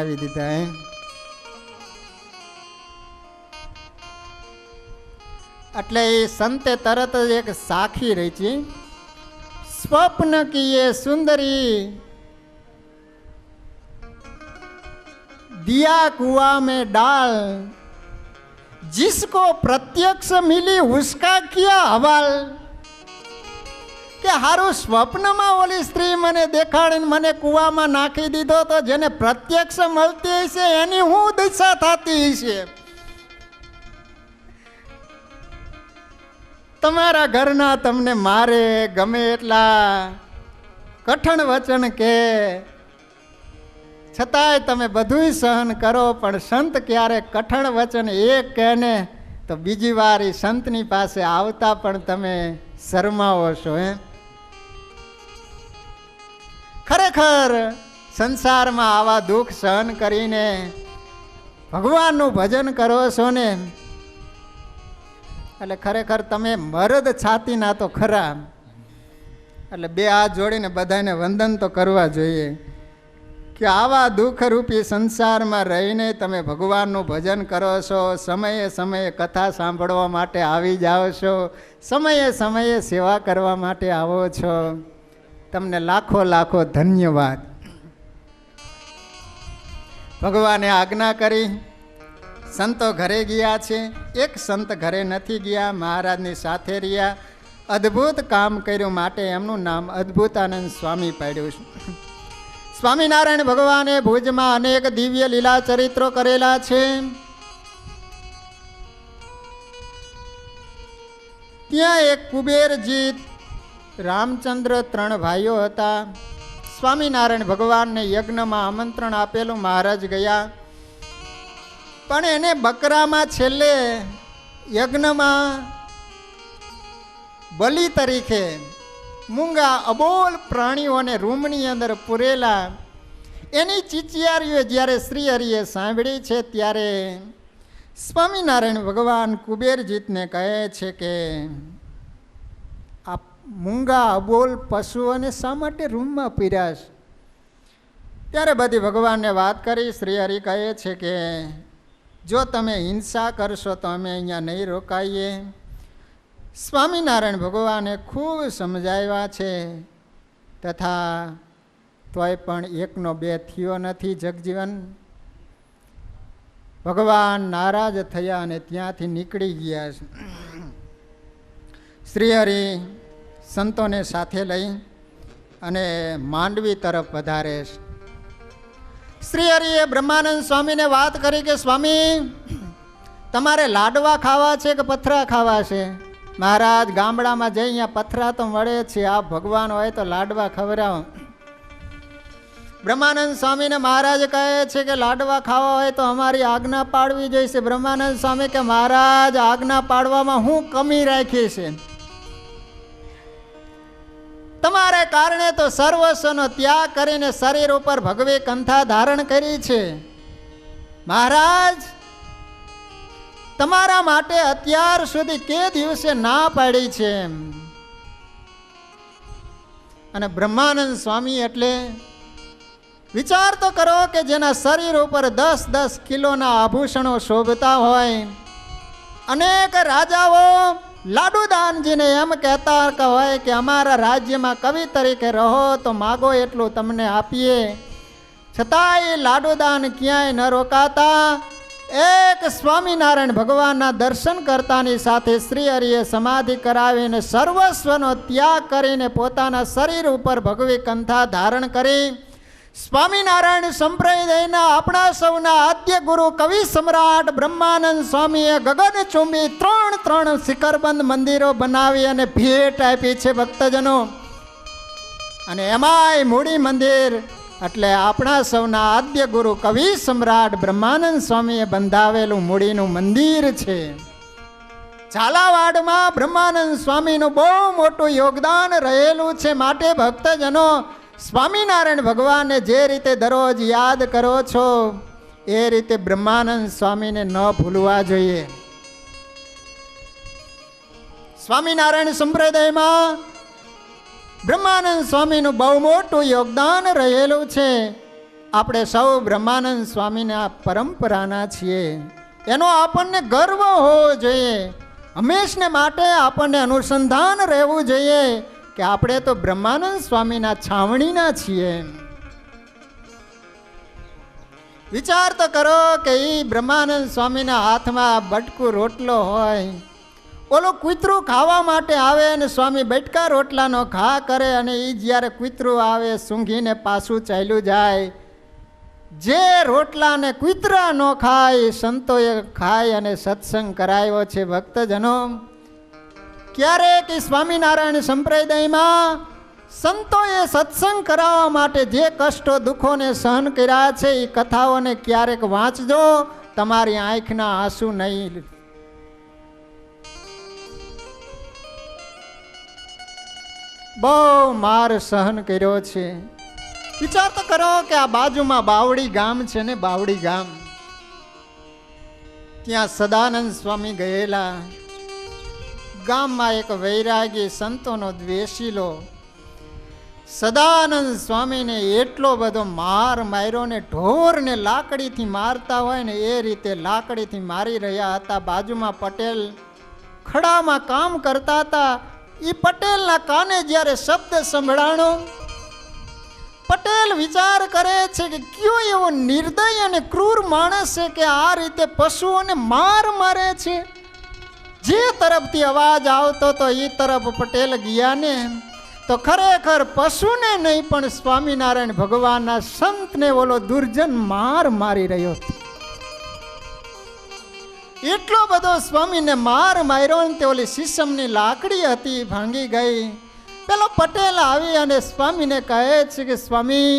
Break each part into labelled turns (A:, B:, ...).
A: આવી દીધા એટલે એ સંતે તરત જ એક સાખી રહી છે। स्वप्न की ये सुंदरी दिया कुआ में डाल, जिसको प्रत्यक्ष मिली उसका किया हवाल। કે હારું સ્વપ્નમાં ઓલી સ્ત્રી મને દેખાડીને મને કુવામાં નાખી દીધો તો જેને પ્રત્યક્ષ મળતી હશે એની શું દિશા થતી હશે। તમારા ઘરના તમને મારે ગમે એટલા કઠણ વચન કે છતાંય તમે બધુંય સહન કરો, પણ સંત ક્યારે કઠણ વચન એક કહે ને તો બીજી વાર એ સંતની પાસે આવતા પણ તમે શરમાવો છો। ખરેખર સંસારમાં આવા દુઃખ સહન કરીને ભગવાનનું ભજન કરો છો ને એટલે ખરેખર તમે મરદ છાતીના તો ખરા। એટલે બે હાથ જોડીને બધાને વંદન તો કરવા જોઈએ કે આવા દુઃખરૂપી સંસારમાં રહીને તમે ભગવાનનું ભજન કરો છો, સમયે સમયે કથા સાંભળવા માટે આવી જાઓ છો, સમયે સમયે સેવા કરવા માટે આવો છો। તમને લાખો લાખો ધન્યવાદ। ભગવાને આજ્ઞા કરી, સંતો ઘરે ગયા છે, એક સંત ઘરે નથી ગયા, મહારાજની સાથે રહ્યા, અદ્ભુત કામ કર્યું માટે એમનું નામ અદ્ભુતાનંદ સ્વામી પાડ્યું છે। સ્વામિનારાયણ ભગવાને ભુજમાં અનેક દિવ્ય લીલા ચરિત્રો કરેલા છે। ત્યાં એક કુબેરજીત રામચંદ્ર 3 ભાઈઓ હતા। સ્વામિનારાયણ ભગવાનને યજ્ઞમાં આમંત્રણ આપેલું, મહારાજ ગયા, પણ એને બકરામાં છેલ્લે યજ્ઞમાં બલિ તરીકે મૂંગા અબોલ પ્રાણીઓને રૂમની અંદર પૂરેલા, એની ચીચિયારીઓ જ્યારે શ્રી હરિએ સાંભળી છે ત્યારે સ્વામિનારાયણ ભગવાન કુબેરજીતને કહે છે કે આ મૂંગા અબોલ પશુઓને શા માટે રૂમમાં પીર્યા છે? ત્યારે બધી ભગવાનને વાત કરી। શ્રી હરિ કહે છે કે જો તમે હિંસા કરશો તો અમે અહીંયા નહીં રોકાઈએ। સ્વામિનારાયણ ભગવાને ખૂબ સમજાવ્યા છે, તથા તોય પણ 1 નો 2 થયો નથી જગજીવન। ભગવાન નારાજ થયા અને ત્યાંથી નીકળી ગયા છે। શ્રી હરિ સંતોને સાથે લઈ અને માંડવી તરફ વધારે છે। શ્રી હરિએ બ્રહ્માનંદ સ્વામીને વાત કરી કે સ્વામી, તમારે લાડવા ખાવા છે કે પથરા ખાવા છે? મહારાજ, ગામડામાં જઈ અહીંયા પથરા તો મળે છે, આ ભગવાન હોય તો લાડવા ખવડાવો। બ્રહ્માનંદ સ્વામીને મહારાજ કહે છે કે લાડવા ખાવા હોય તો અમારી આજ્ઞા પાડવી જોઈશે। બ્રહ્માનંદ સ્વામી કે મહારાજ, આજ્ઞા પાડવામાં હું કમી રાખી છે? તમારે કારણે તો સર્વસ્વનો ત્યાગ કરીને શરીર ઉપર ભગવી કંથા ધારણ કરી છે। મહારાજ, તમારા માટે અત્યાર સુધી કે દિવસે ના પાડી છે? અને બ્રહ્માનંદ સ્વામી એટલે વિચાર તો કરો કે જેના શરીર ઉપર 10-10 કિલોના આભૂષણો શોભતા હોય, અનેક રાજાઓ લાડુદાનજીને એમ કહેતા હોય કે અમારા રાજ્યમાં કવિ તરીકે રહો તો માગો એટલું તમને આપીએ, છતાંય લાડુદાન ક્યાંય ન રોકાતા। એક સ્વામિનારાયણ ભગવાનના દર્શન કરતાની સાથે શ્રી હરિએ સમાધિ કરાવીને સર્વસ્વનો ત્યાગ કરીને પોતાના શરીર ઉપર ભગવી કંથા ધારણ કરી સ્વામિનારાયણ સંપ્રદાયના આપણા સૌના આદ્ય ગુરુ કવિ સમ્રાટ બ્રહ્માનંદ સ્વામીએ ગગનચુંબી 3 શિખરબંધ મંદિરો બનાવી અને ભેટ આપી છે ભક્તજનો। અને એમાંય મૂડી મંદિર એટલે આપણા સૌના આદ્ય ગુરુ કવિ સમ્રાટ બ્રહ્માનંદ સ્વામીએ બંધાવેલું મૂડીનું મંદિર છે। ઝાલાવાડમાં બ્રહ્માનંદ સ્વામીનું બહુ મોટું યોગદાન રહેલું છે। માટે ભક્તજનો, સ્વામિનારાયણ ભગવાનને જે રીતે દરરોજ યાદ કરો છો એ રીતે બ્રહ્માનંદ સ્વામીને ન ભૂલવા જોઈએ। સ્વામિનારાયણ સંપ્રદાયમાં બ્રહ્માનંદ સ્વામીનું બહુ મોટું યોગદાન રહેલું છે। આપણે સૌ બ્રહ્માનંદ સ્વામીના પરંપરાના છીએ, એનો આપણને ગર્વ હોવો જોઈએ. હંમેશને માટે આપણને અનુસંધાન રહેવું જોઈએ કે આપણે તો બ્રહ્માનંદ સ્વામીના છાવણીના છીએ. વિચાર તો કરો કે એ બ્રહ્માનંદ સ્વામીના હાથમાં બટકું રોટલો હોય, ઓલો કૂતરું ખાવા માટે આવે અને સ્વામી બટકા રોટલાનો ઘા કરે અને એ જ્યારે કૂતરું આવે સૂંઘીને પાછું ચાલ્યું જાય. જે રોટલાને કૂતરા ન ખાય સંતોએ ખાય અને સત્સંગ કરાયો છે. ભક્તજનો, ક્યારેક સ્વામિનારાયણ સંપ્રદાયમાં સંતોએ સત્સંગ કરાવવા માટે જે કષ્ટો દુઃખોને સહન કર્યા છે એ કથાઓને ક્યારેક વાંચજો, તમારી આંખના આંસુ નહીં. બહુ માર સહન કર્યો છે. વિચાર તો કરો કે આ બાજુમાં બાવડી ગામ છે ને, બાવડી ગામ, ત્યાં સદાનંદ સ્વામી ગયેલા. ગામમાં એક વૈરાગી સંતોનો દ્વેષીલો સદાનંદ સ્વામીને એટલો બધો માર માર્યો ને, ઢોરને લાકડીથી મારતા હોય ને એ રીતે લાકડીથી મારી રહ્યા હતા. બાજુમાં પટેલ ખડામાં કામ કરતા હતા. એ પટેલના કાને જ્યારે શબ્દ સંભળાણો, પટેલ વિચાર કરે છે કે કયો એવો નિર્દય અને ક્રૂર માણસ છે કે આ રીતે પશુઓને માર મારે છે. જે તરફથી અવાજ આવતો તો એ તરફ પટેલ ગયા ને, તો ખરેખર પશુને નહીં પણ સ્વામિનારાયણ ભગવાનના સંતને ઓલો દુર્જન માર મારી રહ્યો હતો. એટલો બધો સ્વામીને માર માર્યો ને તે ઓલી શીશમની લાકડી હતી ભાંગી ગઈ. પેલો પટેલ આવી અને સ્વામીને કહે છે કે સ્વામી,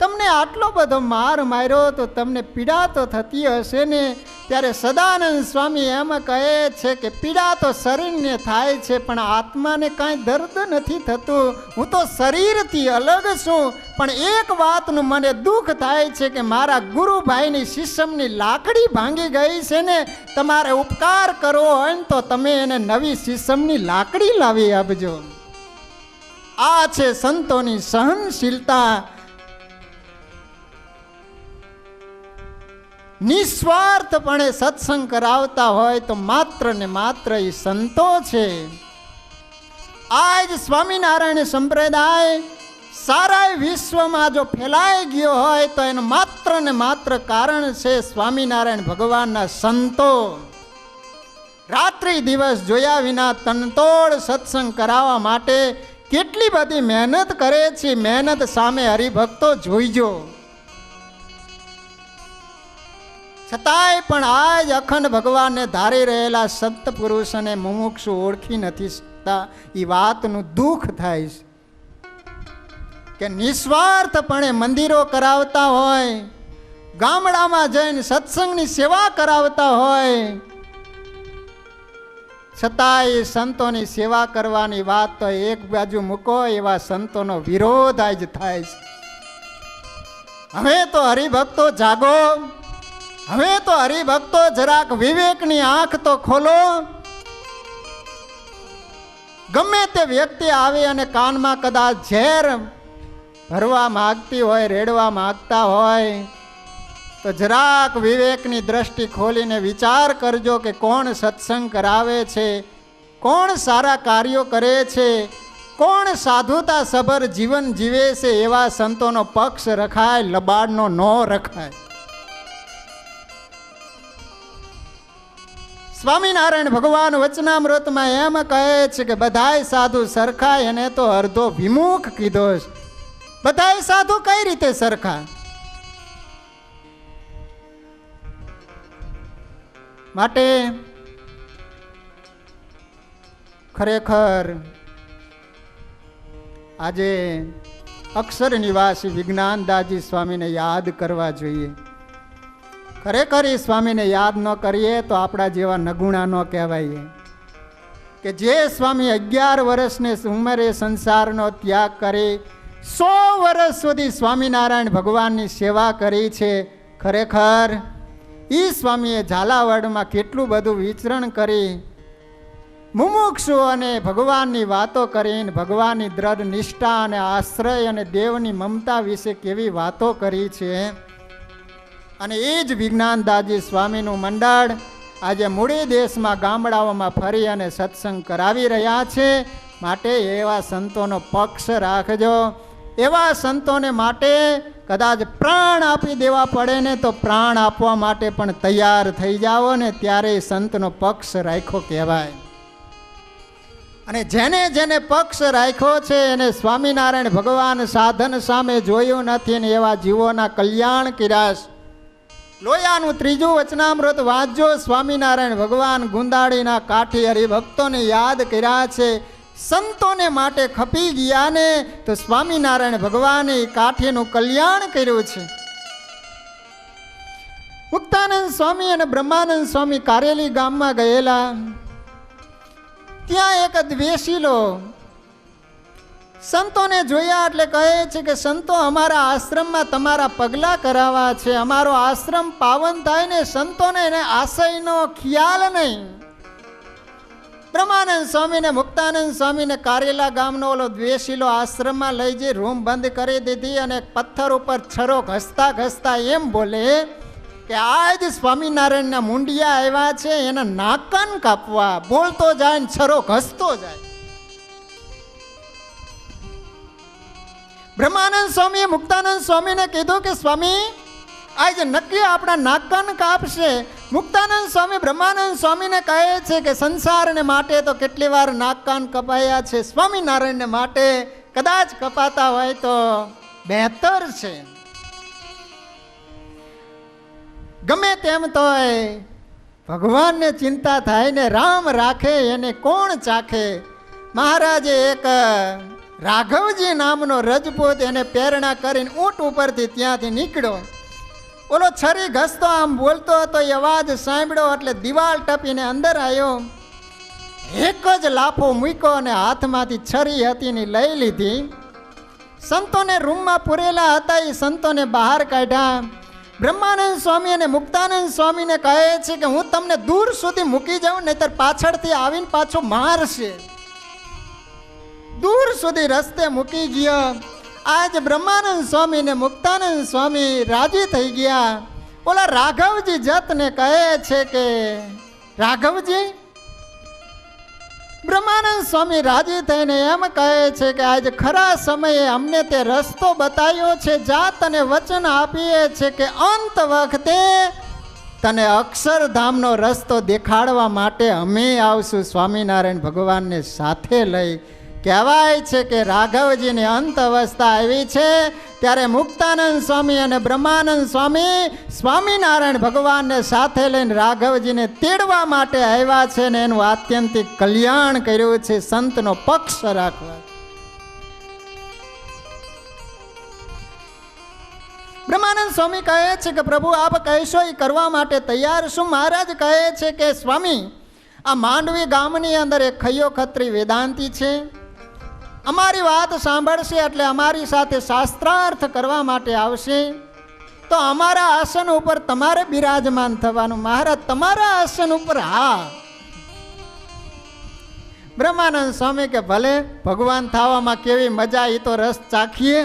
A: તમને આટલો બધો માર માર્યો તો તમને પીડા તો થતી હશે ને? ત્યારે સદાનંદ સ્વામી એમ કહે છે કે પીડા તો શરીરને થાય છે પણ આત્માને કાંઈ દર્દ નથી થતું. હું તો શરીરથી અલગ છું, પણ એક વાતનું મને દુઃખ થાય છે કે મારા ગુરુભાઈની શીશમની લાકડી ભાંગી ગઈ છે ને, તમારે ઉપકાર કરવો હોય ને તો તમે એને નવી શીશમની લાકડી લાવી આપજો. આ છે સંતોની સહનશીલતા. નિસ્વાર્થપણે સત્સંગ કરાવતા હોય તો માત્ર ને માત્ર એ સંતો છે. આજ સ્વામિનારાયણ સંપ્રદાય સારા વિશ્વમાં જો ફેલાઈ ગયો હોય તો એનું માત્ર ને માત્ર કારણ છે સ્વામિનારાયણ ભગવાનના સંતો. રાત્રિ દિવસ જોયા વિના તનતોડ સત્સંગ કરાવવા માટે કેટલી બધી મહેનત કરે છે. મહેનત સામે હરિભક્તો જોઈજો. છતાંય પણ આજ અખંડ ભગવાનને ધારી રહેલા સંત પુરુષ અને મુમુક્ષુ ઓળખી નથી શકતા. એ વાતનું દુઃખ થાય છે કે નિસ્વાર્થપણે મંદિરો કરાવતા હોય, ગામડામાં જઈને સત્સંગની સેવા કરાવતા હોય, છતાંય સંતોની સેવા કરવાની વાત તો એક બાજુ મૂકો, એવા સંતોનો વિરોધ આજ થાય છે. હવે તો હરિભક્તો જાગો, હવે તો હરિભક્તો જરાક વિવેકની આંખ તો ખોલો. ગમે તે વ્યક્તિ આવે અને કાનમાં કદાચ ઝેર ભરવા માગતી હોય, રેડવા માગતા હોય, તો જરાક વિવેકની દ્રષ્ટિ ખોલીને વિચાર કરજો કે કોણ સત્સંગ કરાવે છે, કોણ સારા કાર્યો કરે છે, કોણ સાધુતા સભર જીવન જીવે છે. એવા સંતોનો પક્ષ રખાય, લબાડનો ન રખાય. સ્વામિનારાયણ ભગવાન વચનામૃતમાં એમ કહે છે કે બધાય સાધુ સરખા, એને તો અર્ધો વિમુખ કીધો છે. બધાય સાધુ કઈ રીતે સરખા? માટે ખરેખર આજે અક્ષર નિવાસી વિજ્ઞાનદાસજી સ્વામીને યાદ કરવા જોઈએ. ખરેખર એ સ્વામીને યાદ ન કરીએ તો આપણા જેવા નગુણા ન કહેવાય. કે જે સ્વામી 11 વર્ષની ઉંમરે સંસારનો ત્યાગ કરી 100 વર્ષ સુધી સ્વામિનારાયણ ભગવાનની સેવા કરી છે. ખરેખર એ સ્વામીએ ઝાલાવાડમાં કેટલું બધું વિચરણ કરી. મુમુક્ષુ અને ભગવાનની વાતો કરીને ભગવાનની દ્રઢ નિષ્ઠા અને આશ્રય અને દેવની મમતા વિશે કેવી વાતો કરી છે. અને એ જ વિજ્ઞાનદાસજી સ્વામીનું મંડળ આજે મૂળી દેશમાં ગામડાઓમાં ફરી અને સત્સંગ કરાવી રહ્યા છે. માટે એવા સંતોનો પક્ષ રાખજો. એવા સંતોને માટે કદાચ પ્રાણ આપી દેવા પડે ને તો પ્રાણ આપવા માટે પણ તૈયાર થઈ જાઓ ને ત્યારે સંતનો પક્ષ રાખ્યો કહેવાય. અને જેને જેને પક્ષ રાખ્યો છે એને સ્વામિનારાયણ ભગવાન સાધન સામે જોયું નથી ને એવા જીવોના કલ્યાણ કર્યા. લોયાનું ત્રીજું વચનામૃત વાંચજો. સ્વામિનારાયણ ભગવાન ગુંદાળીના કાઠી હરિભક્તોને યાદ કર્યા છે. સંતોને માટે ખપી ગયા ને તો સ્વામિનારાયણ ભગવાને કાઠીનું કલ્યાણ કર્યું છે. મુક્તાનંદ સ્વામી અને બ્રહ્માનંદ સ્વામી કારેલી ગામમાં ગયેલા. ત્યાં એક દ્વેષીલો સંતોને જોયા એટલે કહે છે કે સંતો, અમારા આશ્રમમાં તમારા પગલાં કરાવવા છે. અમારો આશ્રમ પાવન થાય ને સંતોને એને આશયનો ખ્યાલ નહીં. બ્રહ્માનંદ સ્વામી ને મુક્તાનંદ સ્વામીને કારેલા ગામનો ઓલો દ્વેષીલો આશ્રમમાં લઈ જઈ રૂમ બંધ કરી દીધી અને પથ્થર ઉપર છરો ઘસતા ઘસતા એમ બોલે કે આજ સ્વામિનારાયણના મુંડિયા આવ્યા છે, એના નાકન કાપવા. બોલતો જાય ને છરો ઘસતો જાય. બ્રહ્માનંદ સ્વામીએ મુક્તાનંદ સ્વામીને કીધું કે સ્વામી, આજે નક્કી આપણા નાકન કાપશે. મુક્તાનંદ સ્વામી બ્રહ્માનંદ સ્વામીને કહે છે કે સંસારને માટે તો કેટલી વાર નાક કાન કપાયા છે, સ્વામિનારાયણને માટે કદાચ કપાતા હોય તો બહેતર છે. ગમે તેમ તોય ભગવાનને ચિંતા થાય ને રામ રાખે એને કોણ ચાખે. મહારાજે એક રાઘવજી નામનો રજપૂત એને પ્રેરણા કરીને ઊંટ ઉપરથી ત્યાંથી નીકળ્યો. ઓલો છરી ઘસતો આમ બોલતો હતો, એ અવાજ સાંભળ્યો એટલે દિવાલ ટપીને અંદર આવ્યો. એક જ લાફો મૂક્યો અને હાથમાંથી છરી હતી ને લઈ લીધી. સંતોને રૂમમાં પૂરેલા હતા એ સંતોને બહાર કાઢ્યા. બ્રહ્માનંદ સ્વામી અને મુક્તાનંદ સ્વામીને કહે છે કે હું તમને દૂર સુધી મૂકી જાઉં, નહીતર પાછળથી આવીને પાછો મારશે. દૂર સુધી રસ્તે મૂકી ગયો. આજ બ્રહ્માનંદ સ્વામી ને મુક્તાનંદ સ્વામી રાજી થઈ ગયા. ઓલા રાઘવજી જતને કહે છે કે રાઘવજી, બ્રહ્માનંદ સ્વામી રાજી થઈને એમ કહે છે કે આજ ખરા સમયે અમને તે રસ્તો બતાવ્યો છે. જાત અને વચન આપીએ છે કે અંત વખતે તને અક્ષરધામનો રસ્તો દેખાડવા માટે અમે આવશું, સ્વામિનારાયણ ભગવાનને સાથે લઈ. કહેવાય છે કે રાઘવજીની અંત અવસ્થા આવી છે ત્યારે મુક્તાનંદ સ્વામી અને બ્રહ્માનંદ સ્વામી સ્વામિનારાયણ ભગવાનને સાથે લઈને રાઘવજીને તેડવા માટે આવ્યા છે ને એનું આત્યંતિક કલ્યાણ કર્યું છે. સંતનો પક્ષ રાખવા. બ્રહ્માનંદ સ્વામી કહે છે કે પ્રભુ આપ કહેશો એ કરવા માટે તૈયાર છું. મહારાજ કહે છે કે સ્વામી, આ માંડવી ગામની અંદર એક ખૈયો ખત્રી વેદાંતી છે. અમારી વાત સાંભળશે એટલે અમારી સાથે શાસ્ત્રાર્થ કરવા માટે આવશે. તો અમારા આસન ઉપર તમારે બિરાજમાન થવાનું. મહારાજ તમારા આસન ઉપર? હા. બ્રહ્માનંદ સ્વામી કે ભલે, ભગવાન થવામાં કેવી મજા, એ તો રસ ચાખીએ.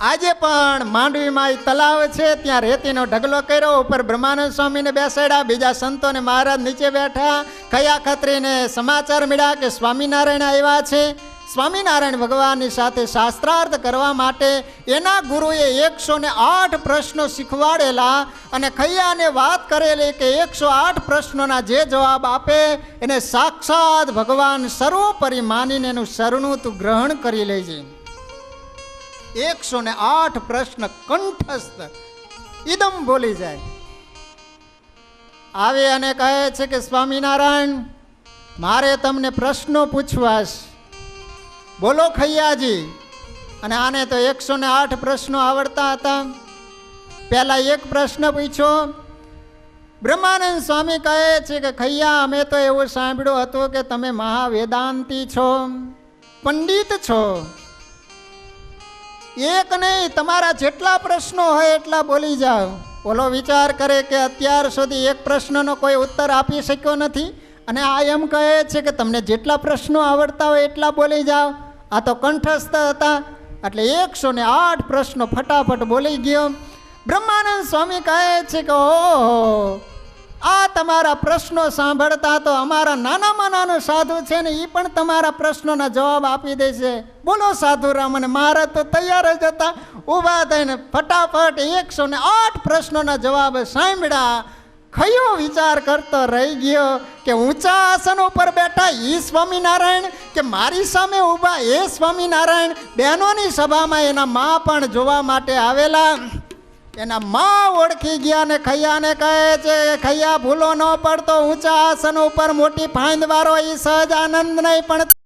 A: આજે પણ માંડવીમાં તલાવ છે, ત્યાં રેતીનો ઢગલો કર્યો, ઉપર બ્રહ્માનંદ સ્વામીને બેસાડ્યા, બીજા સંતોને મહારાજ નીચે બેઠા. ખયા ખત્રીને સમાચાર મળ્યા કે સ્વામિનારાયણ આવ્યા છે. સ્વામિનારાયણ ભગવાનની સાથે શાસ્ત્રાર્થ કરવા માટે એના ગુરુએ 108 પ્રશ્નો શીખવાડેલા અને ખૈયાને વાત કરેલી કે 108 પ્રશ્નોના જે જવાબ આપે એને સાક્ષાત ભગવાન સર્વોપરી માનીને એનું શરણું તું ગ્રહણ કરી લેજે. 108 પ્રશ્ન કંઠસ્થ ઇદમ બોલી જાય. આવે અને કહે છે કે સ્વામિનારાયણ, મારે તમને પ્રશ્નો પૂછવા છે, બોલો ખૈયાજી. અને આને તો 108 પ્રશ્નો આવડતા હતા. પહેલા એક પ્રશ્ન પૂછ્યો. બ્રહ્માનંદ સ્વામી કહે છે કે ખૈયા, અમે તો એવું સાંભળ્યું હતું કે તમે મહાવેદાંતી છો, પંડિત છો. એક નહીં, તમારા જેટલા પ્રશ્નો હોય એટલા બોલી જાઓ. ઓલો વિચાર કરે કે અત્યાર સુધી એક પ્રશ્નનો કોઈ ઉત્તર આપી શક્યો નથી અને આ એમ કહે છે કે તમને જેટલા પ્રશ્નો આવડતા હોય એટલા બોલી જાઓ. આ તો કંઠસ્થ હતા એટલે 108 પ્રશ્નો ફટાફટ બોલી ગયો. બ્રહ્માનંદ સ્વામી કહે છે કે ઓહો, આ તમારા પ્રશ્નો સાંભળતા તો અમારા નાનામાં નાનો સાધુ છે ને એ પણ તમારા પ્રશ્નોના જવાબ આપી દે છે. બોલો સાધુરામ. અને મારા તો તૈયાર જ હતા, ઊભા થઈને ફટાફટ 108 પ્રશ્નોના જવાબ સાંભળ્યા. કયો વિચાર કરતો રહી ગયો કે ઊંચા આસન ઉપર બેઠા એ સ્વામિનારાયણ કે મારી સામે ઊભા એ સ્વામિનારાયણ. બહેનોની સભામાં એના મા પણ જોવા માટે આવેલા. એના મા ઓળખી ગયા ને ખૈયાને કહે છે, ખૈયા ભૂલો ન પડતો, ઊંચા આસન ઉપર મોટી ફાંદવાળો એ સહજ આનંદ નહીં પણ